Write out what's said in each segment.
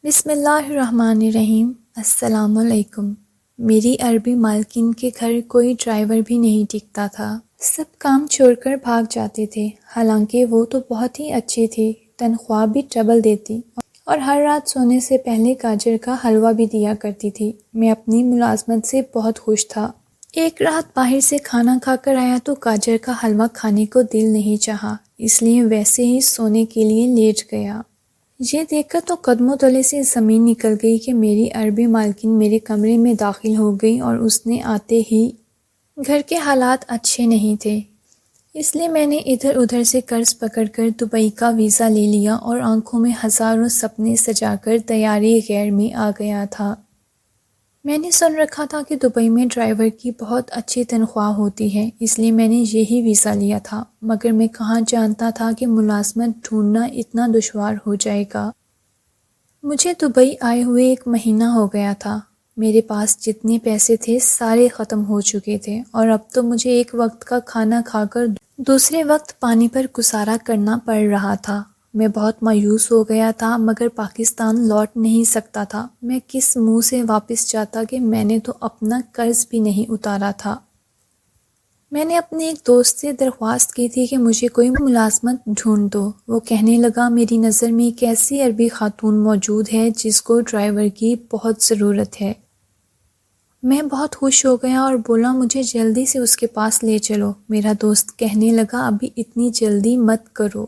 بسم اللہ الرحمن الرحیم۔ السلام علیکم۔ میری عربی مالکن کے گھر کوئی ڈرائیور بھی نہیں ٹکتا تھا، سب کام چھوڑ کر بھاگ جاتے تھے۔ حالانکہ وہ تو بہت ہی اچھی تھی، تنخواہ بھی ڈبل دیتی اور ہر رات سونے سے پہلے گاجر کا حلوہ بھی دیا کرتی تھی۔ میں اپنی ملازمت سے بہت خوش تھا۔ ایک رات باہر سے کھانا کھا کر آیا تو گاجر کا حلوہ کھانے کو دل نہیں چاہا، اس لیے ویسے ہی سونے کے لیے لیٹ گیا۔ یہ دیکھ کر تو قدموں تلے سے زمین نکل گئی کہ میری عربی مالکن میرے کمرے میں داخل ہو گئی اور اس نے آتے ہی گھر کے حالات اچھے نہیں تھے، اس لیے میں نے ادھر ادھر سے قرض پکڑ کر دبئی کا ویزا لے لیا اور آنکھوں میں ہزاروں سپنے سجا کر طیارے غیر میں آ گیا تھا۔ میں نے سن رکھا تھا کہ دبئی میں ڈرائیور کی بہت اچھی تنخواہ ہوتی ہے، اس لیے میں نے یہی ویزا لیا تھا، مگر میں کہاں جانتا تھا کہ ملازمت ڈھونڈنا اتنا دشوار ہو جائے گا۔ مجھے دبئی آئے ہوئے 1 مہینہ ہو گیا تھا۔ میرے پاس جتنے پیسے تھے سارے ختم ہو چکے تھے اور اب تو مجھے ایک وقت کا کھانا کھا کر دوسرے وقت پانی پر گزارا کرنا پڑ رہا تھا۔ میں بہت مایوس ہو گیا تھا، مگر پاکستان لوٹ نہیں سکتا تھا۔ میں کس منہ سے واپس جاتا کہ میں نے تو اپنا قرض بھی نہیں اتارا تھا۔ میں نے اپنے ایک دوست سے درخواست کی تھی کہ مجھے کوئی ملازمت ڈھونڈ دو۔ وہ کہنے لگا میری نظر میں ایک ایسی عربی خاتون موجود ہے جس کو ڈرائیور کی بہت ضرورت ہے۔ میں بہت خوش ہو گیا اور بولا مجھے جلدی سے اس کے پاس لے چلو۔ میرا دوست کہنے لگا ابھی اتنی جلدی مت کرو،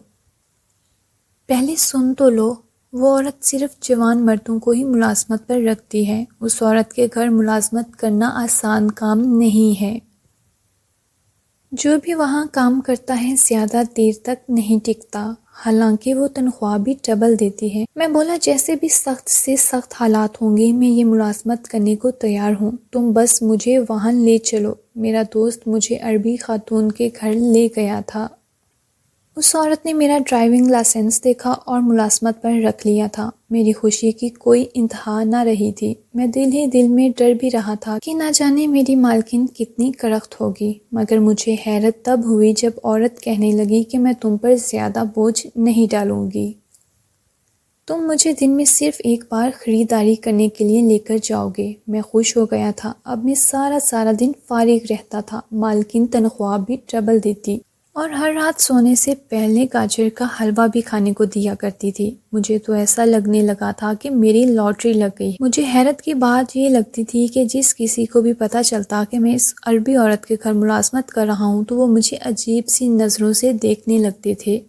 پہلے سن تو لو۔ وہ عورت صرف جوان مردوں کو ہی ملازمت پر رکھتی ہے، اس عورت کے گھر ملازمت کرنا آسان کام نہیں ہے۔ جو بھی وہاں کام کرتا ہے زیادہ دیر تک نہیں ٹکتا، حالانکہ وہ تنخواہ بھی ڈبل دیتی ہے۔ میں بولا جیسے بھی سخت سے سخت حالات ہوں گے میں یہ ملازمت کرنے کو تیار ہوں، تم بس مجھے وہاں لے چلو۔ میرا دوست مجھے عربی خاتون کے گھر لے گیا تھا۔ اس عورت نے میرا ڈرائیونگ لائسنس دیکھا اور ملازمت پر رکھ لیا تھا۔ میری خوشی کی کوئی انتہا نہ رہی تھی۔ میں دل ہی دل میں ڈر بھی رہا تھا کہ نہ جانے میری مالکن کتنی کرخت ہوگی، مگر مجھے حیرت تب ہوئی جب عورت کہنے لگی کہ میں تم پر زیادہ بوجھ نہیں ڈالوں گی، تم مجھے دن میں صرف ایک بار خریداری کرنے کے لیے لے کر جاؤ گے۔ میں خوش ہو گیا تھا، اب میں سارا دن فارغ رہتا تھا۔ مالکن تنخواہ بھی ڈبل دیتی اور ہر رات سونے سے پہلے گاجر کا حلوہ بھی کھانے کو دیا کرتی تھی۔ مجھے تو ایسا لگنے لگا تھا کہ میری لاٹری لگ گئی۔ مجھے حیرت کی بات یہ لگتی تھی کہ جس کسی کو بھی پتہ چلتا کہ میں اس عربی عورت کے گھر ملازمت کر رہا ہوں تو وہ مجھے عجیب سی نظروں سے دیکھنے لگتے تھے،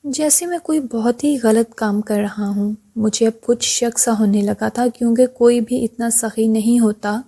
جیسے میں کوئی بہت ہی غلط کام کر رہا ہوں۔ مجھے اب کچھ شک سا ہونے لگا تھا، کیونکہ کوئی بھی اتنا سخی نہیں ہوتا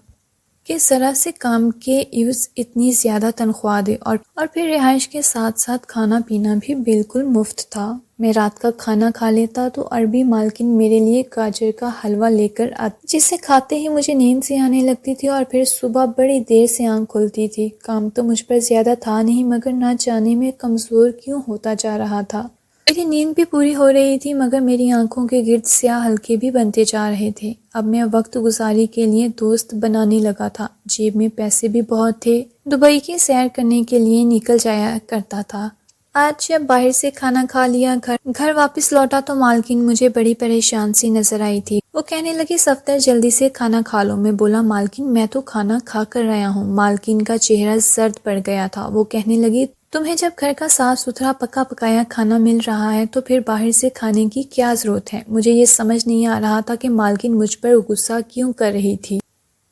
کہ ذرا سے کام کے عوض اتنی زیادہ تنخواہ دے، اور پھر رہائش کے ساتھ ساتھ کھانا پینا بھی بالکل مفت تھا۔ میں رات کا کھانا کھا لیتا تو عربی مالکن میرے لیے گاجر کا حلوہ لے کر آتی، جسے کھاتے ہی مجھے نیند سی آنے لگتی تھی اور پھر صبح بڑی دیر سے آنکھ کھلتی تھی۔ کام تو مجھ پر زیادہ تھا نہیں، مگر نہ جانے میں کمزور کیوں ہوتا جا رہا تھا۔ میری نیند بھی پوری ہو رہی تھی، مگر میری آنکھوں کے گرد سیاہ حلقے بھی بنتے جا رہے تھے۔ اب میں وقت گزاری کے لیے دوست بنانے لگا تھا، جیب میں پیسے بھی بہت تھے، دبئی کی سیر کرنے کے لیے نکل جایا کرتا تھا۔ آج جب باہر سے کھانا کھا لیا گھر واپس لوٹا تو مالکن مجھے بڑی پریشان سی نظر آئی تھی۔ وہ کہنے لگی صفدر جلدی سے کھانا کھا لو۔ میں بولا مالکن میں تو کھانا کھا کر رہا ہوں۔ مالکن کا چہرہ زرد پڑ گیا تھا۔ وہ کہنے لگی تمہیں جب گھر کا صاف ستھرا پکا پکایا کھانا مل رہا ہے تو پھر باہر سے کھانے کی کیا ضرورت ہے؟ مجھے یہ سمجھ نہیں آ رہا تھا کہ مالکن مجھ پر غصہ کیوں کر رہی تھی۔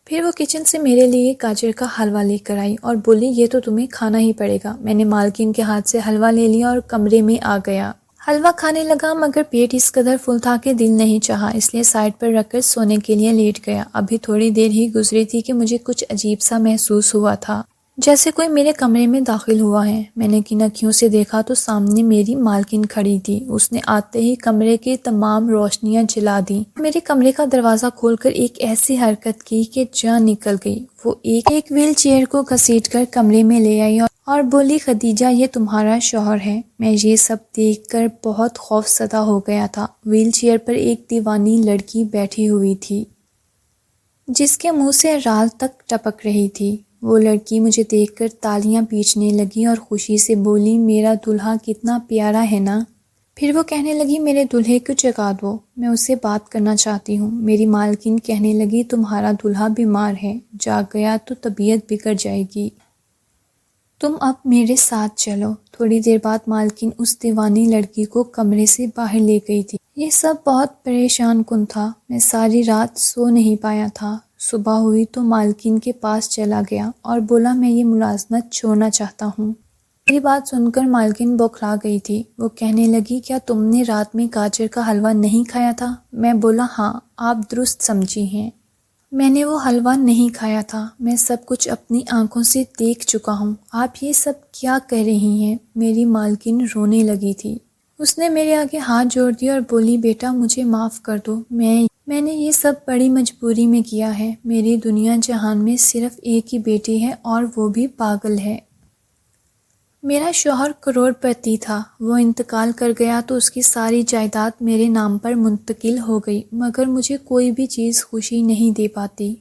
پھر وہ کچن سے میرے لیے گاجر کا حلوہ لے کر آئی اور بولی یہ تو تمہیں کھانا ہی پڑے گا۔ میں نے مالکن کے ہاتھ سے حلوہ لے لیا اور کمرے میں آ گیا۔ حلوہ کھانے لگا، مگر پیٹ اس قدر فل تھا کہ دل نہیں چاہا، اس لیے سائڈ پر رکھ کر سونے کے لیے لیٹ گیا۔ ابھی تھوڑی دیر ہی گزری تھی کہ مجھے کچھ عجیب سا محسوس ہوا تھا، جیسے کوئی میرے کمرے میں داخل ہوا ہے۔ میں نے کن اکھیوں سے دیکھا تو سامنے میری مالکن کھڑی تھی۔ اس نے آتے ہی کمرے کی تمام روشنیاں جلا دیں، میرے کمرے کا دروازہ کھول کر ایک ایسی حرکت کی کہ جان نکل گئی۔ وہ ایک ویل چیئر کو گھسیٹ کر کمرے میں لے آئی اور بولی خدیجہ یہ تمہارا شوہر ہے۔ میں یہ سب دیکھ کر بہت خوف زدہ ہو گیا تھا۔ ویل چیئر پر ایک دیوانی لڑکی بیٹھی ہوئی تھی جس کے منہ سے رال تک ٹپک رہی تھی۔ وہ لڑکی مجھے دیکھ کر تالیاں پیٹنے لگی اور خوشی سے بولی میرا دلہا کتنا پیارا ہے نا۔ پھر وہ کہنے لگی میرے دولہے کو جگا دو، میں اس سے بات کرنا چاہتی ہوں۔ میری مالکن کہنے لگی تمہارا دولہا بیمار ہے، جاگ گیا تو طبیعت بگڑ جائے گی، تم اب میرے ساتھ چلو۔ تھوڑی دیر بعد مالکن اس دیوانی لڑکی کو کمرے سے باہر لے گئی تھی۔ یہ سب بہت پریشان کن تھا، میں ساری رات سو نہیں پایا تھا۔ صبح ہوئی تو مالکن کے پاس چلا گیا اور بولا میں یہ ملازمت چھوڑنا چاہتا ہوں۔ میری بات سن کر مالکن بوکھلا گئی تھی۔ وہ کہنے لگی کیا تم نے رات میں گاجر کا حلوہ نہیں کھایا تھا؟ میں بولا ہاں، آپ درست سمجھی ہیں، میں نے وہ حلوہ نہیں کھایا تھا، میں سب کچھ اپنی آنکھوں سے دیکھ چکا ہوں، آپ یہ سب کیا کہہ رہی ہیں؟ میری مالکن رونے لگی تھی۔ اس نے میرے آگے ہاتھ جوڑ دیا اور بولی بیٹا مجھے معاف کر دو، میں نے یہ سب بڑی مجبوری میں کیا ہے۔ میری دنیا جہان میں صرف ایک ہی بیٹی ہے اور وہ بھی پاگل ہے۔ میرا شوہر کروڑ پتی تھا، وہ انتقال کر گیا تو اس کی ساری جائیداد میرے نام پر منتقل ہو گئی، مگر مجھے کوئی بھی چیز خوشی نہیں دے پاتی۔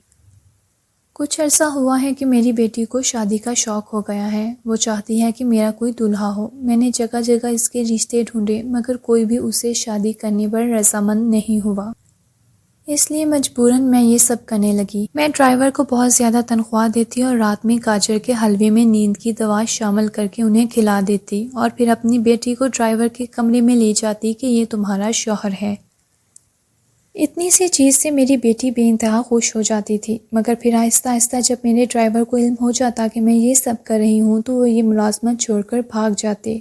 کچھ عرصہ ہوا ہے کہ میری بیٹی کو شادی کا شوق ہو گیا ہے، وہ چاہتی ہے کہ میرا کوئی دولہا ہو۔ میں نے جگہ جگہ اس کے رشتے ڈھونڈے مگر کوئی بھی اسے شادی کرنے پر رضامند نہیں ہوا، اس لیے مجبوراً میں یہ سب کرنے لگی۔ میں ڈرائیور کو بہت زیادہ تنخواہ دیتی اور رات میں گاجر کے حلوے میں نیند کی دوا شامل کر کے انہیں کھلا دیتی اور پھر اپنی بیٹی کو ڈرائیور کے کمرے میں لے جاتی کہ یہ تمہارا شوہر ہے۔ اتنی سی چیز سے میری بیٹی بے انتہا خوش ہو جاتی تھی، مگر پھر آہستہ آہستہ جب میرے ڈرائیور کو علم ہو جاتا کہ میں یہ سب کر رہی ہوں تو وہ یہ ملازمت چھوڑ کر بھاگ جاتے۔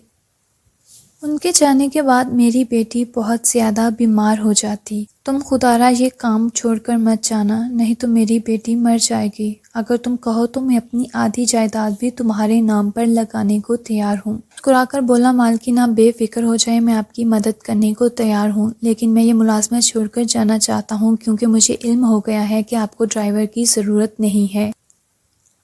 ان کے جانے کے بعد میری بیٹی بہت زیادہ بیمار ہو جاتی۔ تم خدارا یہ کام چھوڑ کر مت جانا، نہیں تو میری بیٹی مر جائے گی۔ اگر تم کہو تو میں اپنی آدھی جائیداد بھی تمہارے نام پر لگانے کو تیار ہوں۔ مسکرا کر بولا مالکن آپ بے فکر ہو جائیں، میں آپ کی مدد کرنے کو تیار ہوں، لیکن میں یہ ملازمت چھوڑ کر جانا چاہتا ہوں کیونکہ مجھے علم ہو گیا ہے کہ آپ کو ڈرائیور کی ضرورت نہیں ہے۔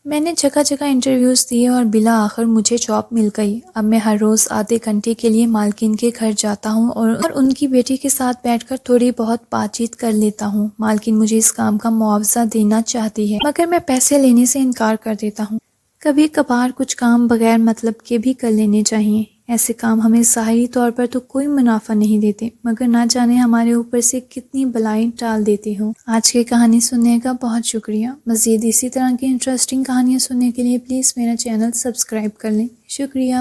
میں نے جگہ جگہ انٹرویوز دیے اور بالآخر مجھے جاب مل گئی۔ اب میں ہر روز آدھے گھنٹے کے لیے مالکن کے گھر جاتا ہوں اور ان کی بیٹی کے ساتھ بیٹھ کر تھوڑی بہت بات چیت کر لیتا ہوں۔ مالکن مجھے اس کام کا معاوضہ دینا چاہتی ہے مگر میں پیسے لینے سے انکار کر دیتا ہوں۔ کبھی کبھار کچھ کام بغیر مطلب کے بھی کر لینے چاہیے، ایسے کام ہمیں ظاہری طور پر تو کوئی منافع نہیں دیتے مگر نہ جانے ہمارے اوپر سے کتنی بلائیں ٹال دیتے ہوں۔ آج کی کہانی سننے کا بہت شکریہ۔ مزید اسی طرح کی انٹرسٹنگ کہانیاں سننے کے لیے پلیز میرا چینل سبسکرائب کر لیں۔ شکریہ۔